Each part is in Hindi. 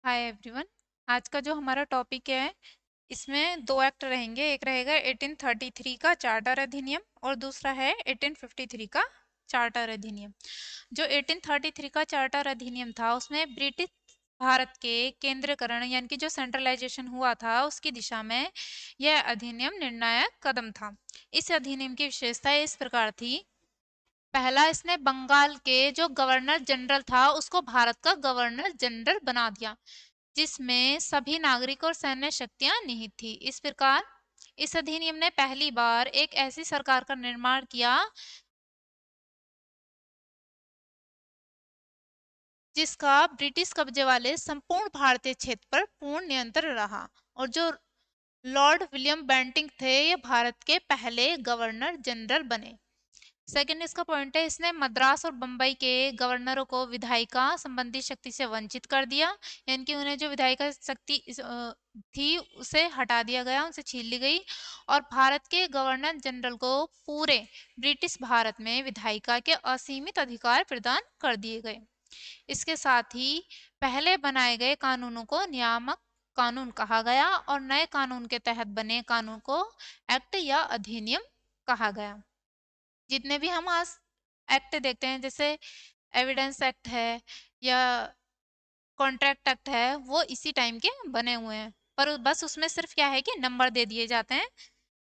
Hi everyone. आज का जो हमारा टॉपिक है इसमें दो एक्ट रहेंगे। एक रहेगा 1833 का चार्टर अधिनियम और दूसरा है 1853 का चार्टर अधिनियम। जो 1833 का चार्टर अधिनियम था उसमें ब्रिटिश भारत के केंद्रीकरण यानी कि जो सेंट्रलाइजेशन हुआ था उसकी दिशा में यह अधिनियम निर्णायक कदम था। इस अधिनियम की विशेषता इस प्रकार थी। पहला, इसने बंगाल के जो गवर्नर जनरल था उसको भारत का गवर्नर जनरल बना दिया, जिसमें सभी नागरिक और सैन्य शक्तियां निहित थी। इस प्रकार इस अधिनियम ने पहली बार एक ऐसी सरकार का निर्माण किया जिसका ब्रिटिश कब्जे वाले संपूर्ण भारतीय क्षेत्र पर पूर्ण नियंत्रण रहा। और जो लॉर्ड विलियम बेंटिंक थे ये भारत के पहले गवर्नर जनरल बने। सेकंड इसका पॉइंट है, इसने मद्रास और बंबई के गवर्नरों को विधायिका संबंधी शक्ति से वंचित कर दिया, यानी कि उन्हें जो विधायिका शक्ति थी उसे हटा दिया गया, उनसे छीन ली गई और भारत के गवर्नर जनरल को पूरे ब्रिटिश भारत में विधायिका के असीमित अधिकार प्रदान कर दिए गए। इसके साथ ही पहले बनाए गए कानूनों को नियामक कानून कहा गया और नए कानून के तहत बने कानून को एक्ट या अधिनियम कहा गया। जितने भी हम आज एक्ट देखते हैं जैसे एविडेंस एक्ट है या कॉन्ट्रैक्ट एक्ट है वो इसी टाइम के बने हुए हैं, पर बस उसमें सिर्फ क्या है कि नंबर दे दिए जाते हैं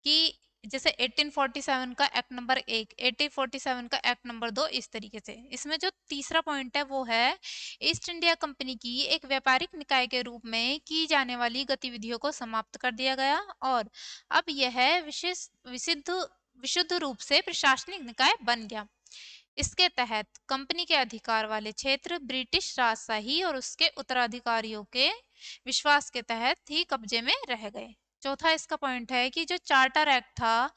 कि जैसे 1847 का एक्ट नंबर 1, 1847 का एक्ट नंबर 2, इस तरीके से। इसमें जो तीसरा पॉइंट है वो है ईस्ट इंडिया कंपनी की एक व्यापारिक निकाय के रूप में की जाने वाली गतिविधियों को समाप्त कर दिया गया और अब यह विशेष विशुद्ध विशुद्ध रूप से प्रशासनिक निकाय बन गया। इसके तहत कंपनी के अधिकार वाले क्षेत्र ब्रिटिश राजशाही और उसके उत्तराधिकारियों के विश्वास के तहत ही कब्जे में रह गए। चौथा इसका पॉइंट है कि जो चार्टर एक्ट था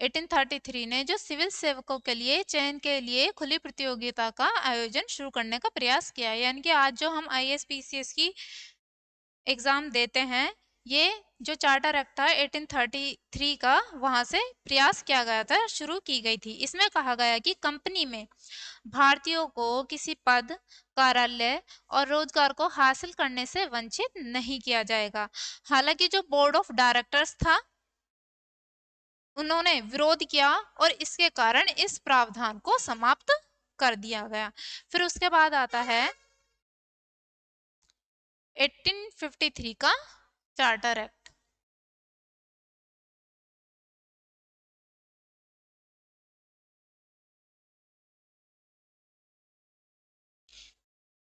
1833 ने जो सिविल सेवकों के लिए चयन के लिए खुली प्रतियोगिता का आयोजन शुरू करने का प्रयास किया, यानी कि आज जो हम आईएएस पीसीएस की एग्जाम देते हैं ये जो चार्टर एक्ट था 1833 का वहां से प्रयास किया गया था, शुरू की गई थी। इसमें कहा गया कि कंपनी में भारतीयों को किसी पद, कार्यालय और रोजगार को हासिल करने से वंचित नहीं किया जाएगा। हालांकि जो बोर्ड ऑफ डायरेक्टर्स था उन्होंने विरोध किया और इसके कारण इस प्रावधान को समाप्त कर दिया गया। फिर उसके बाद आता है 1853 का चार्टर एक्ट।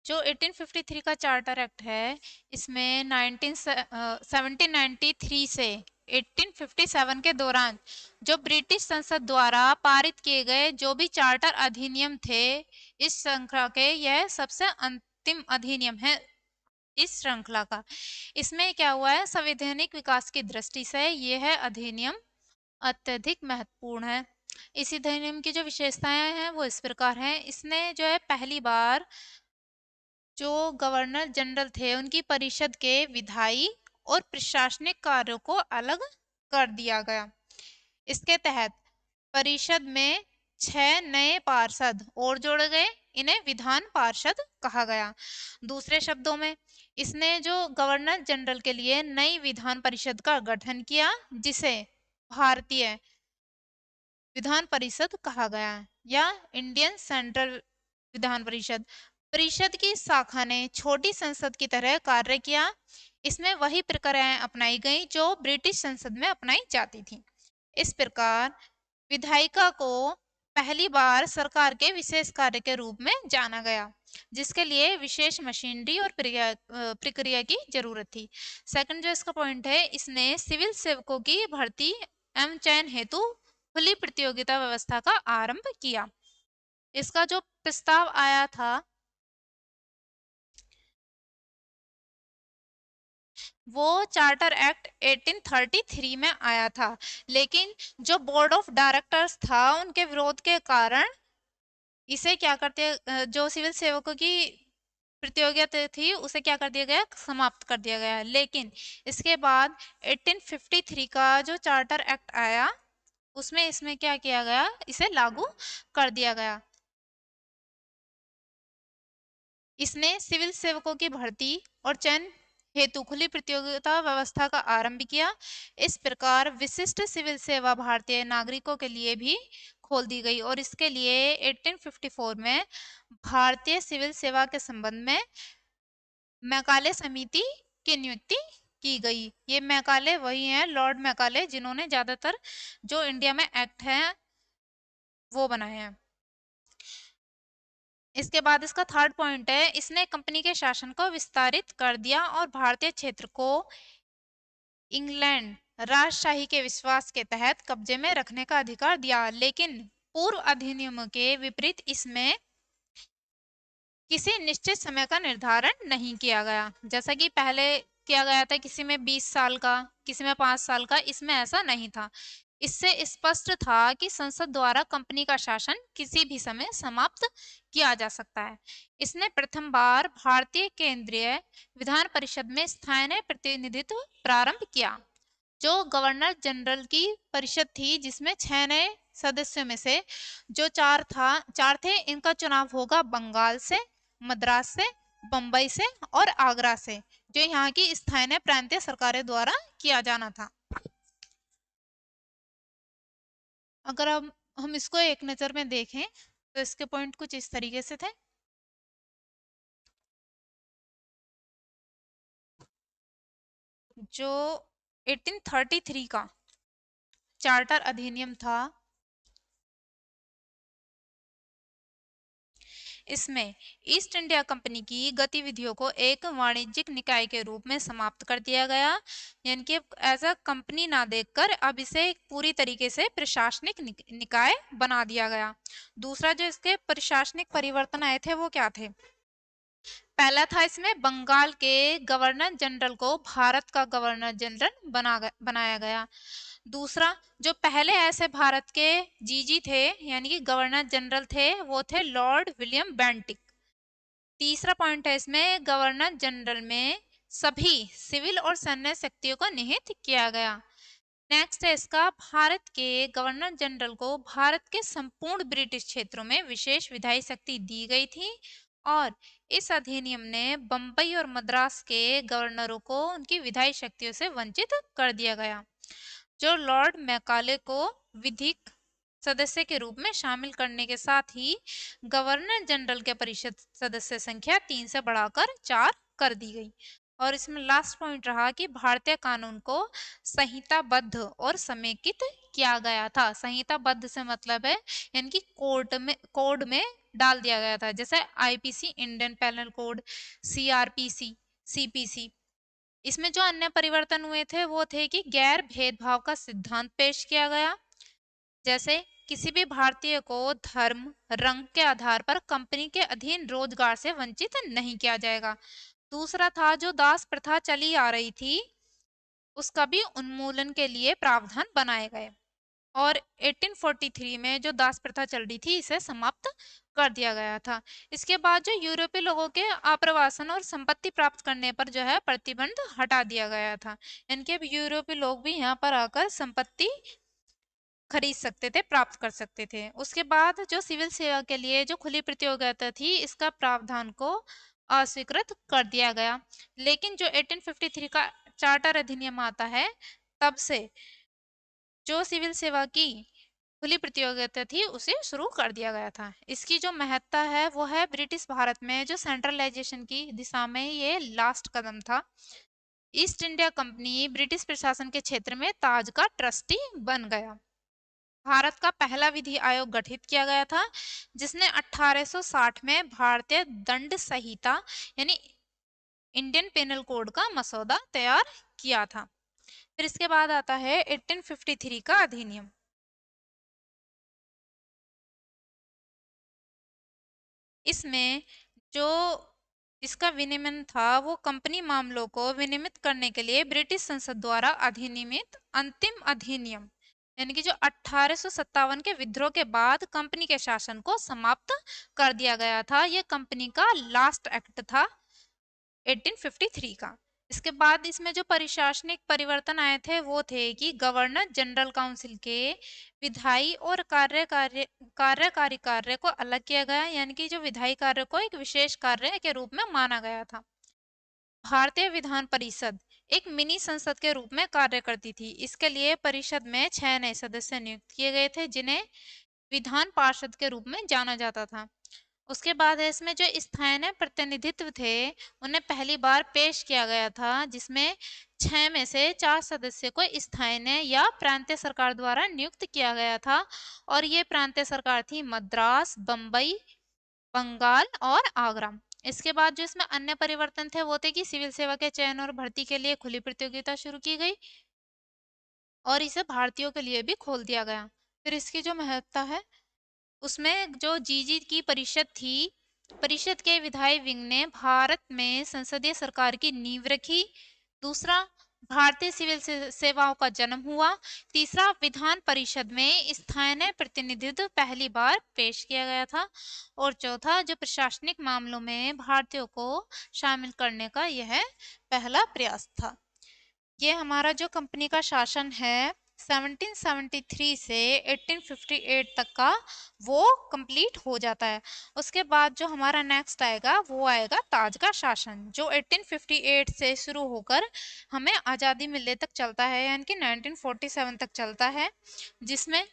जो 1853 का चार्टर एक्ट है इसमें 1793 से 1857 के दौरान जो ब्रिटिश संसद द्वारा पारित किए गए जो भी चार्टर अधिनियम थे इस श्रृंखला के यह सबसे अंतिम अधिनियम है इस श्रृंखला का। इसमें क्या हुआ है, संवैधानिक विकास की दृष्टि से यह अधिनियम अत्यधिक महत्वपूर्ण है। इस अधिनियम की जो विशेषताएं हैं वो इस प्रकार हैं। इसने जो है पहली बार जो गवर्नर जनरल थे उनकी परिषद के विधायी और प्रशासनिक कार्यों को अलग कर दिया गया। इसके तहत परिषद में 6 नए पार्षद और जोड़े गए, इन्हें विधान पार्षद कहा गया। दूसरे शब्दों में इसने जो गवर्नर जनरल के लिए नई विधान परिषद का गठन किया जिसे भारतीय विधान परिषद कहा गया या इंडियन सेंट्रल विधान परिषद। परिषद की शाखा ने छोटी संसद की तरह कार्य किया। इसमें वही प्रक्रियाएं अपनाई गई जो ब्रिटिश संसद में अपनाई जाती थी। इस प्रकार विधायिका को पहली बार सरकार के विशेष कार्य के रूप में जाना गया जिसके लिए विशेष मशीनरी और प्रक्रिया की जरूरत थी। सेकंड जो इसका पॉइंट है, इसने सिविल सेवकों की भर्ती एवं चयन हेतु खुली प्रतियोगिता व्यवस्था का आरंभ किया। इसका जो प्रस्ताव आया था वो चार्टर एक्ट 1833 में आया था, लेकिन जो बोर्ड ऑफ डायरेक्टर्स था उनके विरोध के कारण इसे क्या करते जो सिविल सेवकों की प्रतियोगिता थी उसे क्या कर दिया गया, समाप्त कर दिया गया। लेकिन इसके बाद 1853 का जो चार्टर एक्ट आया उसमें इसमें क्या किया गया, इसे लागू कर दिया गया। इसने सिविल सेवकों की भर्ती और चयन हेतु खुली प्रतियोगिता व्यवस्था का आरंभ किया। इस प्रकार विशिष्ट सिविल सेवा भारतीय नागरिकों के लिए भी खोल दी गई और इसके लिए 1854 में भारतीय सिविल सेवा के संबंध में मैकाले समिति की नियुक्ति की गई। ये मैकाले वही हैं, लॉर्ड मैकाले, जिन्होंने ज्यादातर जो इंडिया में एक्ट हैं वो बनाए हैं। इसके बाद इसका थर्ड पॉइंट है, इसने कंपनी के शासन को विस्तारित कर दिया और भारतीय क्षेत्र को इंग्लैंड राजशाही के विश्वास के तहत कब्जे में रखने का अधिकार दिया, लेकिन पूर्व अधिनियमों के विपरीत इसमें किसी निश्चित समय का निर्धारण नहीं किया गया। जैसा कि पहले किया गया था, किसी में 20 साल का, किसी में 5 साल का, इसमें ऐसा नहीं था। इससे स्पष्ट था कि संसद द्वारा कंपनी का शासन किसी भी समय समाप्त किया जा सकता है। इसने प्रथम बार भारतीय केंद्रीय विधान परिषद में स्थानीय प्रतिनिधित्व प्रारंभ किया। जो गवर्नर जनरल की परिषद थी, जिसमें 6 नए सदस्यों में से जो चार थे, इनका चुनाव होगा बंगाल से, मद्रास से, बंबई से और आगरा से, जो यहाँ की स्थानीय प्रांतीय सरकारें द्वारा किया जाना था। अगर हम इसको एक नजर में देखें तो इसके पॉइंट कुछ इस तरीके से थे। जो 1833 का चार्टर अधिनियम था, इसमें ईस्ट इंडिया कंपनी की गतिविधियों को एक वाणिज्यिक निकाय के रूप में समाप्त कर दिया गया, यानी कि एज अ कंपनी ना देखकर अब इसे एक पूरी तरीके से प्रशासनिक निकाय बना दिया गया। दूसरा जो इसके प्रशासनिक परिवर्तन आए थे वो क्या थे? पहला था, इसमें बंगाल के गवर्नर जनरल को भारत का गवर्नर जनरल बनाया गया। दूसरा, जो पहले ऐसे भारत के जीजी थे यानी कि गवर्नर जनरल थे, वो थे लॉर्ड विलियम बेंटिक। तीसरा पॉइंट है इसमें, गवर्नर जनरल में सभी सिविल और सैन्य शक्तियों को निहित किया गया। नेक्स्ट है इसका, भारत के गवर्नर जनरल को भारत के संपूर्ण ब्रिटिश क्षेत्रों में विशेष विधायी शक्ति दी गई थी और इस अधिनियम ने बंबई और मद्रास के गवर्नरों को उनकी विधायी शक्तियों से वंचित कर दिया गया। जो लॉर्ड मैकाले को विधिक सदस्य के रूप में शामिल करने के साथ ही गवर्नर जनरल के परिषद सदस्य संख्या 3 से बढ़ाकर 4 कर दी गई। और इसमें लास्ट पॉइंट रहा कि भारतीय कानून को संहिताबद्ध और समेकित किया गया था। संहिताबद्ध से मतलब है यानी कि कोड में डाल दिया गया था, जैसे IPC, Indian penal code, CrPC, CPC. इसमें जो अन्य परिवर्तन हुए थे वो थे कि गैर भेदभाव का सिद्धांत पेश किया गया, जैसे किसी भी भारतीय को धर्म, रंग के आधार पर कंपनी के अधीन रोजगार से वंचित नहीं किया जाएगा। दूसरा था, जो दास प्रथा चली आ रही थी उसका भी उन्मूलन के लिए प्रावधान बनाए गए और 1843 में जो दास प्रथा चल रही थी इसे समाप्त कर दिया गया था। इसके बाद जो यूरोपीय लोगों के आप्रवासन और संपत्ति प्राप्त करने पर जो है प्रतिबंध हटा दिया गया था, यानी कि अब यूरोपीय लोग भी यहाँ पर आकर संपत्ति खरीद सकते थे, प्राप्त कर सकते थे। उसके बाद जो सिविल सेवा के लिए जो खुली प्रतियोगिता थी, इसका प्रावधान को अस्वीकृत कर दिया गया। लेकिन जो 1853 का चार्टर अधिनियम आता है, तब से जो सिविल सेवा की खुली प्रतियोगिता थी उसे शुरू कर दिया गया था। इसकी जो महत्ता है वो है, ब्रिटिश भारत में जो सेंट्रलाइजेशन की दिशा में ये लास्ट कदम था। ईस्ट इंडिया कंपनी ब्रिटिश प्रशासन के क्षेत्र में ताज का ट्रस्टी बन गया। भारत का पहला विधि आयोग गठित किया गया था, जिसने 1860 में भारतीय दंड संहिता यानी इंडियन पेनल कोड का मसौदा तैयार किया था। फिर इसके बाद आता है 1853 का अधिनियम। इसमें जो इसका विनियमन था वो कंपनी मामलों को विनियमित करने के लिए ब्रिटिश संसद द्वारा अधिनियमित अंतिम अधिनियम, यानी कि जो 1857 के विद्रोह के बाद कंपनी के शासन को समाप्त कर दिया गया था। यह कंपनी का लास्ट एक्ट था 1853 का। इसके बाद इसमें जो प्रशासनिक परिवर्तन आए थे वो थे कि गवर्नर जनरल काउंसिल के विधायी और कार्यकारी कार्य को अलग किया गया, यानी कि जो विधायी कार्य को एक विशेष कार्य के रूप में माना गया था। भारतीय विधान परिषद एक मिनी संसद के रूप में कार्य करती थी। इसके लिए परिषद में 6 नए सदस्य नियुक्त किए गए थे, जिन्हें विधान पार्षद के रूप में जाना जाता था। उसके बाद है इसमें जो स्थानीय प्रतिनिधित्व थे उन्हें पहली बार पेश किया गया था, जिसमें 6 में से 4 सदस्य को स्थानीय या प्रांतीय सरकार द्वारा नियुक्त किया गया था, और ये प्रांतीय सरकार थी मद्रास, बम्बई, बंगाल और आगरा। इसके बाद जो इसमें अन्य परिवर्तन थे वो थे कि सिविल सेवा के चयन और भर्ती के लिए खुली प्रतियोगिता शुरू की गई और इसे भारतीयों के लिए भी खोल दिया गया। फिर इसकी जो महत्ता है उसमें जो जीजी की परिषद थी, परिषद के विधायी विंग ने भारत में संसदीय सरकार की नींव रखी। दूसरा, भारतीय सिविल सेवाओं का जन्म हुआ। तीसरा, विधान परिषद में स्थानीय प्रतिनिधित्व पहली बार पेश किया गया था। और चौथा, जो प्रशासनिक मामलों में भारतीयों को शामिल करने का यह पहला प्रयास था। ये हमारा जो कंपनी का शासन है 1773 से 1858 तक का, वो कंप्लीट हो जाता है। उसके बाद जो हमारा नेक्स्ट आएगा वो आएगा ताज का शासन, जो 1858 से शुरू होकर हमें आज़ादी मिलने तक चलता है, यानी कि 1947 तक चलता है, जिसमें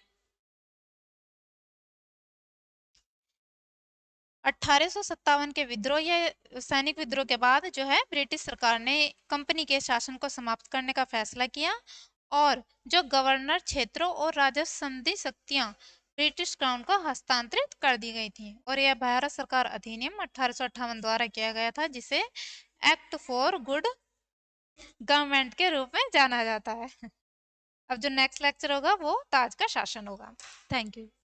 1857 के विद्रोह या सैनिक विद्रोह के बाद जो है ब्रिटिश सरकार ने कंपनी के शासन को समाप्त करने का फैसला किया, और जो गवर्नर क्षेत्रों और राजस्व संबंधी शक्तियां ब्रिटिश क्राउन को हस्तांतरित कर दी गई थी, और यह भारत सरकार अधिनियम 1858 द्वारा किया गया था, जिसे एक्ट फॉर गुड गवर्नमेंट के रूप में जाना जाता है। अब जो नेक्स्ट लेक्चर होगा वो ताज का शासन होगा। Thank you.